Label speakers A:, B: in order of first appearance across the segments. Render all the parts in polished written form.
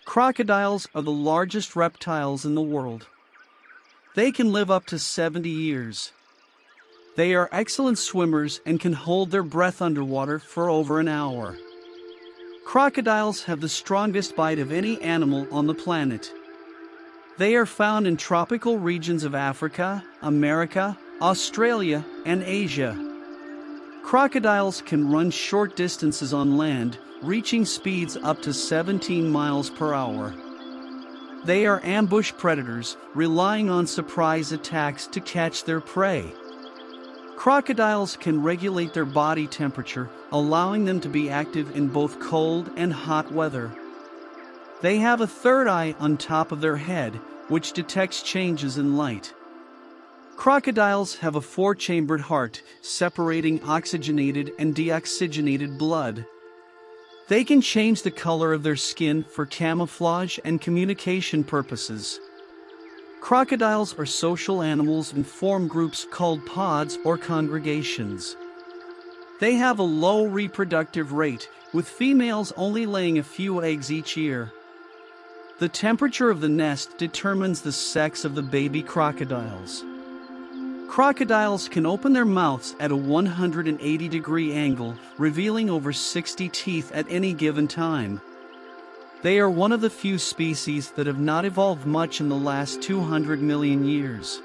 A: Crocodiles are the largest reptiles in the world. They can live up to 70 years. They are excellent swimmers and can hold their breath underwater for over an hour. Crocodiles have the strongest bite of any animal on the planet. They are found in tropical regions of Africa, America, Australia, and Asia. Crocodiles can run short distances on land, reaching speeds up to 17 miles per hour. They are ambush predators, relying on surprise attacks to catch their prey. Crocodiles can regulate their body temperature, allowing them to be active in both cold and hot weather. They have a third eye on top of their head, which detects changes in light. Crocodiles have a four-chambered heart, separating oxygenated and deoxygenated blood. They can change the color of their skin for camouflage and communication purposes. Crocodiles are social animals and form groups called pods or congregations. They have a low reproductive rate, with females only laying a few eggs each year. The temperature of the nest determines the sex of the baby crocodiles. Crocodiles can open their mouths at a 180-degree angle, revealing over 60 teeth at any given time. They are one of the few species that have not evolved much in the last 200 million years.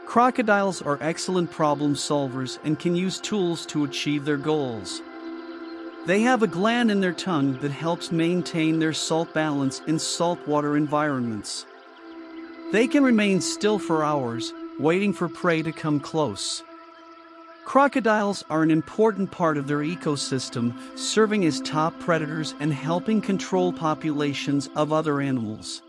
A: Crocodiles are excellent problem solvers and can use tools to achieve their goals. They have a gland in their tongue that helps maintain their salt balance in saltwater environments. They can remain still for hours, waiting for prey to come close. Crocodiles are an important part of their ecosystem, serving as top predators and helping control populations of other animals.